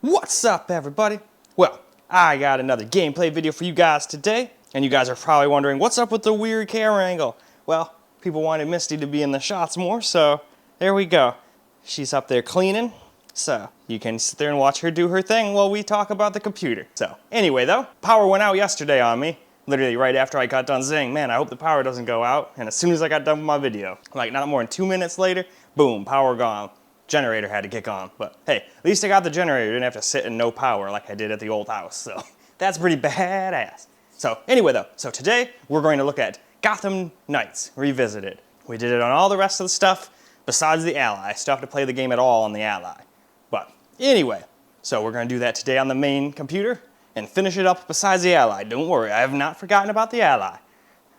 What's up, everybody? Well, I got another gameplay video for you guys today, and you guys are probably wondering, what's up with the weird camera angle? Well, people wanted Misty to be in the shots more, so there we go. She's up there cleaning, so you can sit there and watch her do her thing while we talk about the computer. So, anyway though, power went out yesterday on me, literally right after I got done saying, man, I hope the power doesn't go out, and as soon as I got done with my video, like not more than 2 minutes later, boom, power gone. Generator had to kick on, but hey, at least I got the generator. Didn't have to sit in no power like I did at the old house, so that's pretty badass. So anyway though, so today we're going to look at Gotham Knights Revisited. We did it on all the rest of the stuff besides the Ally. I still have to play the game at all on the Ally. But anyway, so we're going to do that today on the main computer and finish it up besides the Ally. Don't worry, I have not forgotten about the Ally.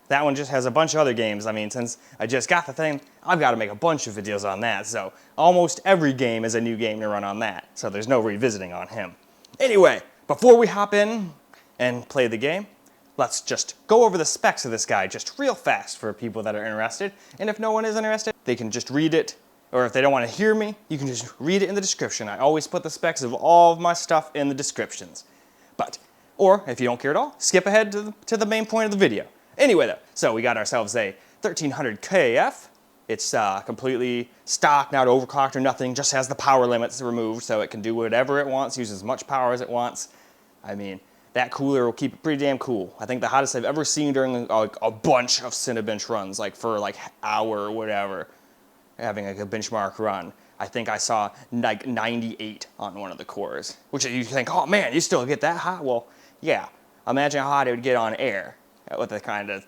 That one just has a bunch of other games. I mean, since I just got the thing, I've got to make a bunch of videos on that. So almost every game is a new game to run on that. So there's no revisiting on him. Anyway, before we hop in and play the game, let's just go over the specs of this guy just real fast for people that are interested. And if no one is interested, they can just read it. Or if they don't want to hear me, you can just read it in the description. I always put the specs of all of my stuff in the descriptions. Or if you don't care at all, skip ahead to the main point of the video. Anyway though, so we got ourselves a 13900KF. It's completely stock, not overclocked or nothing, just has the power limits removed so it can do whatever it wants, use as much power as it wants. I mean, that cooler will keep it pretty damn cool. I think the hottest I've ever seen during a bunch of Cinebench runs, like for like hour or whatever, having like a benchmark run. I think I saw like 98 on one of the cores, which you think, oh man, you still get that hot? Well, yeah, imagine how hot it would get on air with the kind of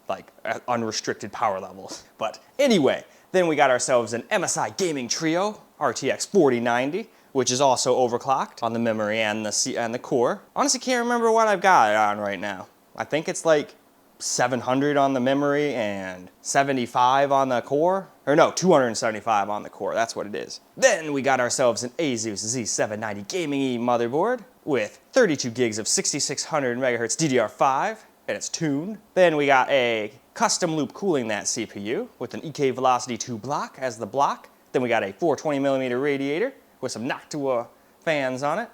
like unrestricted power levels. But anyway, then we got ourselves an MSI Gaming Trio RTX 4090, which is also overclocked on the memory and the core. Honestly, can't remember what I've got it on right now. I think it's like 700 on the memory and 75 on the core. Or no, 275 on the core, that's what it is. Then we got ourselves an ASUS Z790 Gaming E motherboard with 32 gigs of 6600 megahertz DDR5, and it's tuned. Then we got a custom loop cooling that CPU with an EK Velocity 2 block as the block. Then we got a 420mm radiator with some Noctua fans on it.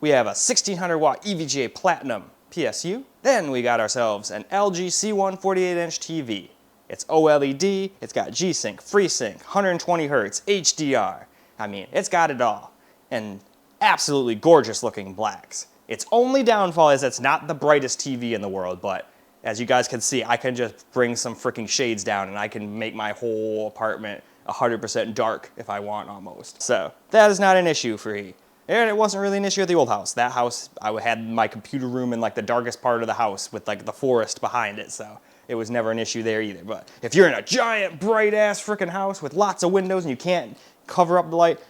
We have a 1600 watt EVGA Platinum PSU. Then we got ourselves an LG C1 48-inch TV. It's OLED, it's got G-Sync, FreeSync, 120 Hz, HDR. I mean, it's got it all. And absolutely gorgeous looking blacks. Its only downfall is it's not the brightest TV in the world, but as you guys can see, I can just bring some freaking shades down and I can make my whole apartment 100% dark if I want almost. So that is not an issue for me. And it wasn't really an issue at the old house. That house, I had my computer room in like the darkest part of the house with like the forest behind it, so it was never an issue there either. But if you're in a giant bright ass freaking house with lots of windows and you can't cover up the light,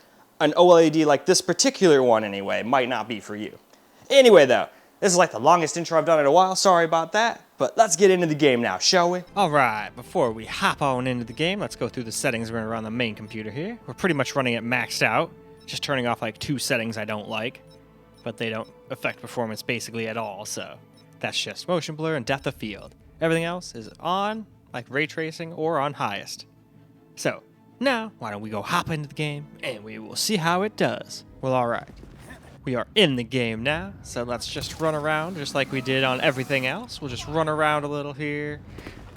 an OLED like this particular one anyway might not be for you. Anyway though, this is like the longest intro I've done in a while, sorry about that, but let's get into the game now, shall we? Alright, before we hop on into the game, let's go through the settings we're going to run on the main computer here. We're pretty much running it maxed out, just turning off like 2 settings I don't like, but they don't affect performance basically at all, so that's just motion blur and depth of field. Everything else is on, like ray tracing, or on highest. So, now, why don't we go hop into the game, and we will see how it does. Well, alright. We are in the game now, so let's just run around just like we did on everything else. We'll just run around a little here,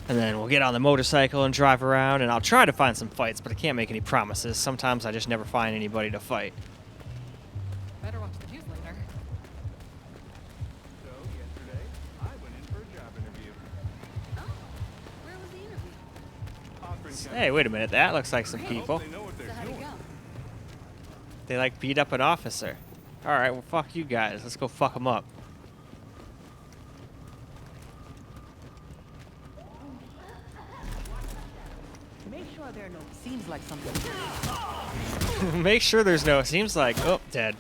and then we'll get on the motorcycle and drive around, and I'll try to find some fights, but I can't make any promises. Sometimes I just never find anybody to fight. Better watch the news later. So, yesterday, I went in for a job interview. Oh, where was the interview? Hey, wait a minute, that looks like some people. They know what they're So how'd it doing. go? They like beat up an officer. Alright, well fuck you guys, let's go fuck them up. Make sure there are no seems like something. Make sure there's no, seems like, oh, dead.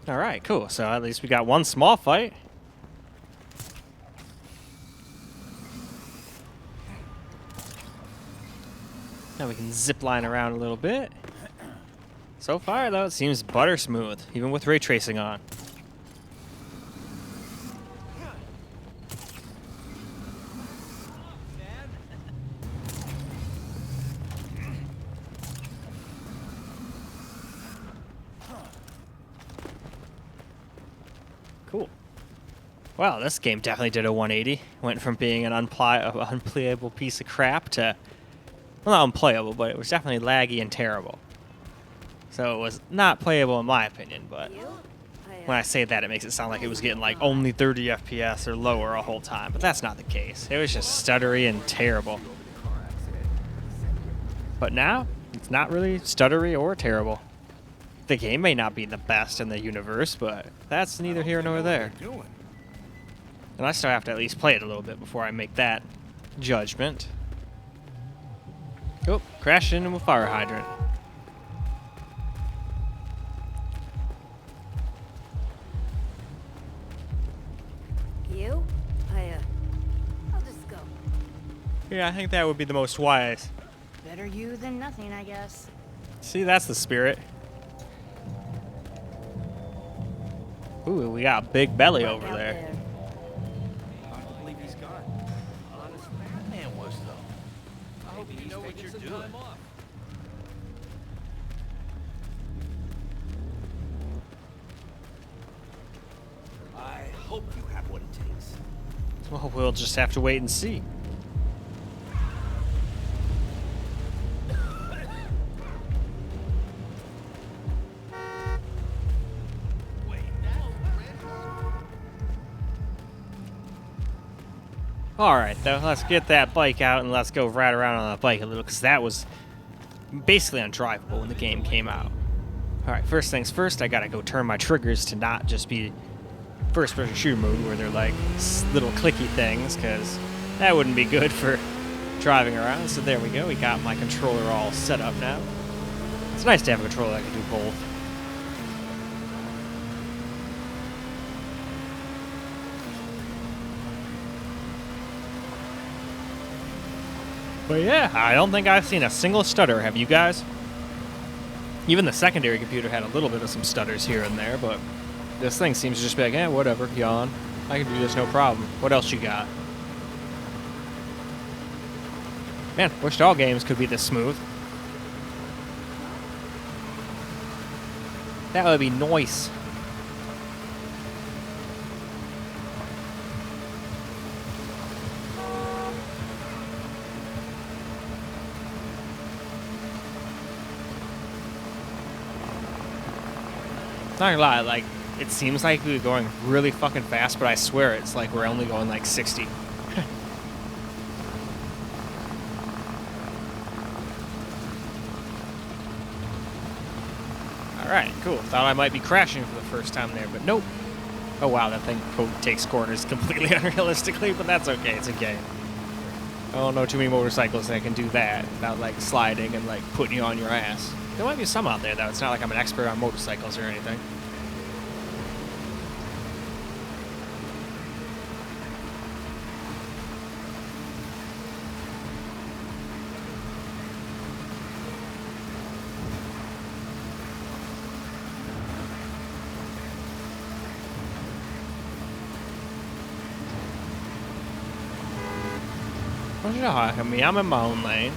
Alright, cool. So at least we got one small fight. Now we can zip line around a little bit. So far, though, it seems butter smooth, even with ray tracing on. Well, this game definitely did a 180. Went from being an unplayable piece of crap to, well, not unplayable, but it was definitely laggy and terrible. So it was not playable in my opinion, but when I say that, it makes it sound like it was getting like only 30 FPS or lower a whole time, but that's not the case. It was just stuttery and terrible. But now, it's not really stuttery or terrible. The game may not be the best in the universe, but that's neither here nor there. And I still have to at least play it a little bit before I make that judgment. Oh, crashed into a fire hydrant. You? I'll just go. Yeah, I think that would be the most wise. Better you than nothing, I guess. See, that's the spirit. Ooh, we got a big belly over Out there. I don't believe he's gone. Honest man was though. I hope you know what you're doing. I hope you have what it takes. Well, we'll just have to wait and see. Alright, though, let's get that bike out and let's go ride around on that bike a little, because that was basically undrivable when the game came out. Alright, first things first, I gotta go turn my triggers to not just be first-person shooter mode where they're like little clicky things, because that wouldn't be good for driving around. So there we go, we got my controller all set up now. It's nice to have a controller that can do both. But yeah, I don't think I've seen a single stutter, have you guys? Even the secondary computer had a little bit of some stutters here and there, but this thing seems to just be like, eh, whatever, yawn. I can do this, no problem. What else you got? Man, wished all games could be this smooth. That would be nice. Not gonna lie, like, it seems like we're going really fucking fast, but I swear it's like we're only going like 60. Alright, cool. Thought I might be crashing for the first time there, but nope. Oh wow, that thing, quote, takes corners completely unrealistically, but that's okay, it's a game. I don't know too many motorcycles that can do that without like sliding and like putting you on your ass. There might be some out there though, it's not like I'm an expert on motorcycles or anything. What you talking to me? I'm in my own lane.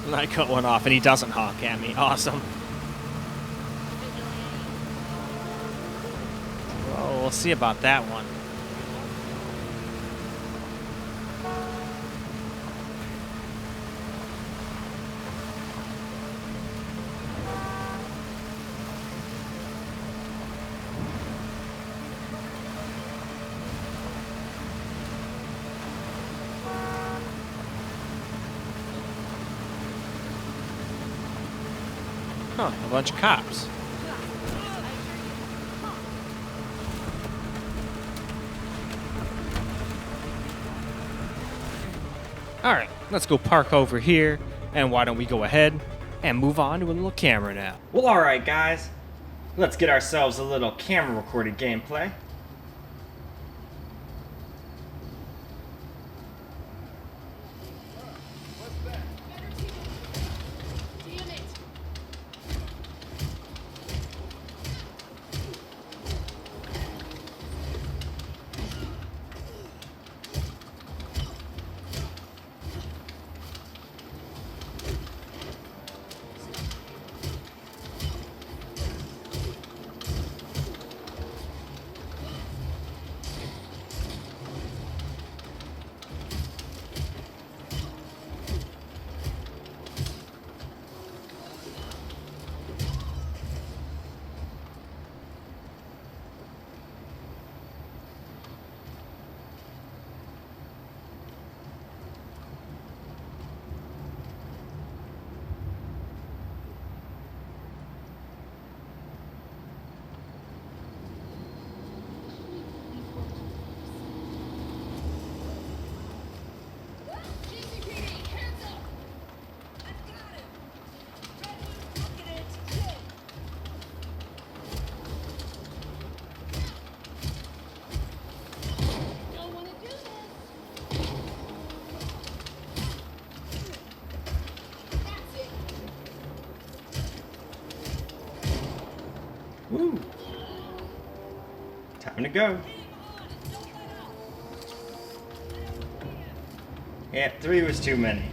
And I cut one off and he doesn't honk at me. Awesome. Well, we'll see about that one. Huh, a bunch of cops. Alright, let's go park over here, and why don't we go ahead and move on to a little camera now. Well, alright guys, let's get ourselves a little camera recorded gameplay. Woo! Time to go. Yeah, 3 was too many.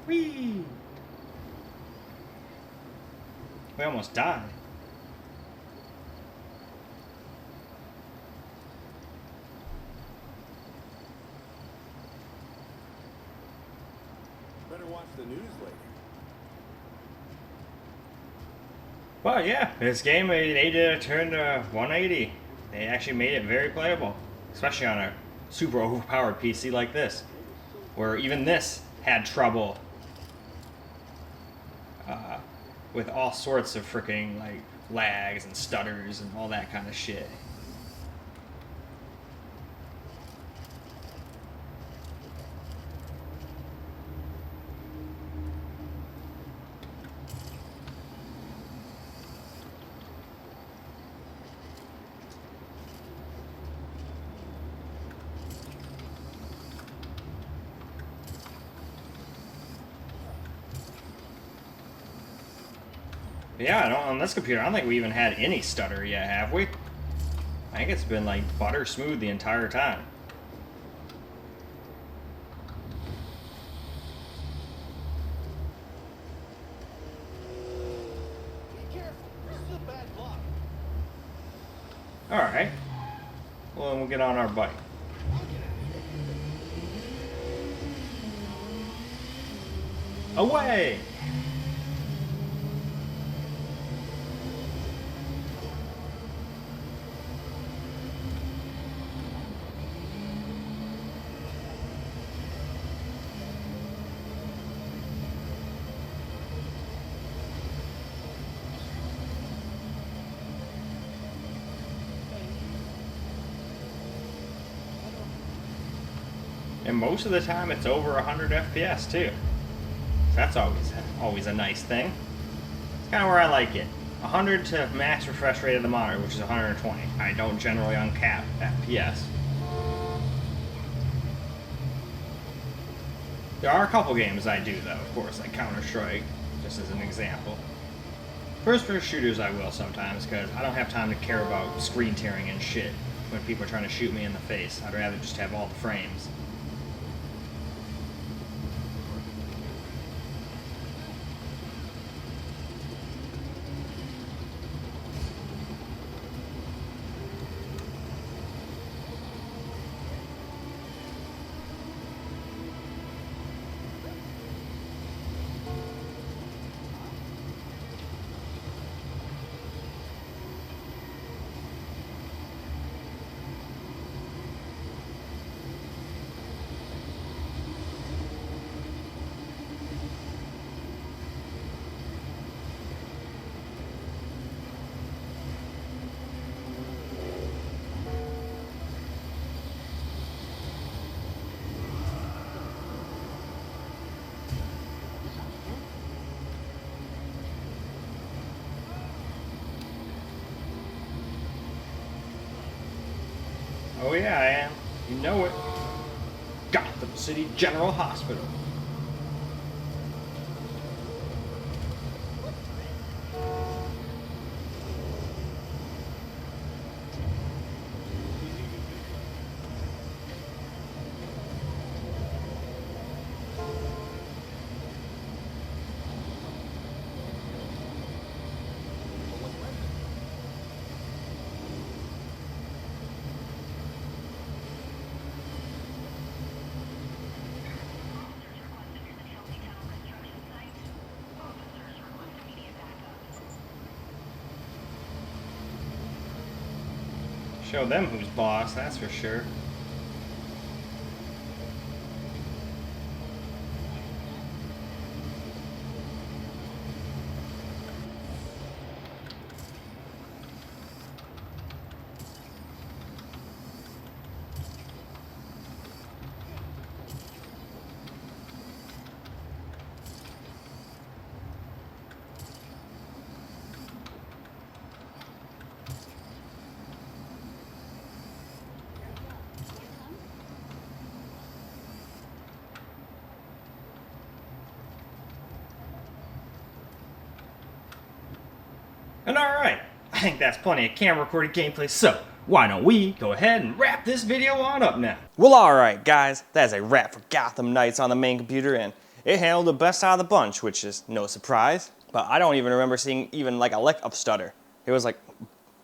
Whee! We almost died. Better watch the news later. Well, yeah, this game they did a turn to 180. They actually made it very playable, especially on a super overpowered PC like this, where even this had trouble with all sorts of freaking like lags and stutters and all that kind of shit. Yeah, on this computer, I don't think we even had any stutter yet, have we? I think it's been like butter smooth the entire time. Alright. Well, then we'll get on our bike. Away! And most of the time it's over 100 FPS too. So that's always a nice thing. It's kind of where I like it. 100 to max refresh rate of the monitor, which is 120. I don't generally uncap FPS. There are a couple games I do though, of course, like Counter-Strike, just as an example. First-person shooters I will sometimes, because I don't have time to care about screen tearing and shit when people are trying to shoot me in the face. I'd rather just have all the frames. Oh yeah, I am. You know it. Gotham City General Hospital. Show them who's boss, that's for sure. And alright, I think that's plenty of camera recorded gameplay, so why don't we go ahead and wrap this video on up now? Well, alright guys, that's a wrap for Gotham Knights on the main computer, and it handled the best out of the bunch, which is no surprise. But I don't even remember seeing even like a lick of stutter. It was like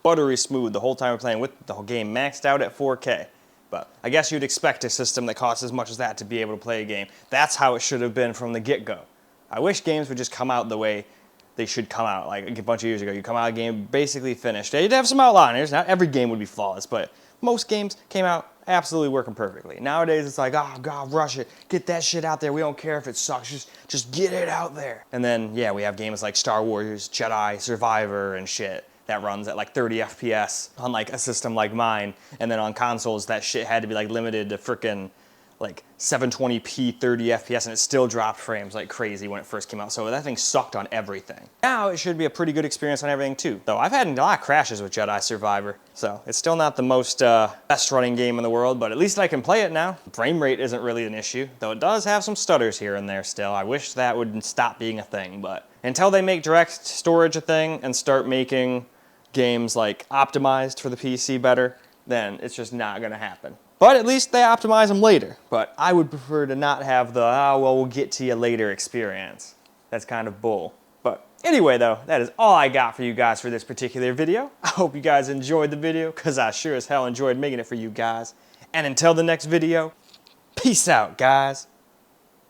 buttery smooth the whole time we're playing with the whole game maxed out at 4K. But I guess you'd expect a system that costs as much as that to be able to play a game. That's how it should have been from the get-go. I wish games would just come out the way they should come out. Like a bunch of years ago, you come out a game basically finished. You'd have some outliers. Not every game would be flawless, but most games came out absolutely working perfectly. Nowadays, it's like, oh God, rush it. Get that shit out there. We don't care if it sucks. Just get it out there. And then, yeah, we have games like Star Wars, Jedi, Survivor, and shit that runs at like 30 FPS on like a system like mine. And then on consoles, that shit had to be like limited to frickin' like 720p 30 FPS, and it still dropped frames like crazy when it first came out. So that thing sucked on everything. Now it should be a pretty good experience on everything too. Though I've had a lot of crashes with Jedi Survivor, so it's still not the most best running game in the world, but at least I can play it now. Frame rate isn't really an issue, though it does have some stutters here and there still. I wish that would stop being a thing, but until they make direct storage a thing and start making games like optimized for the PC better, then it's just not gonna happen. But at least they optimize them later. But I would prefer to not have the, oh, well, we'll get to you later experience. That's kind of bull. But anyway, though, that is all I got for you guys for this particular video. I hope you guys enjoyed the video, because I sure as hell enjoyed making it for you guys. And until the next video, peace out, guys.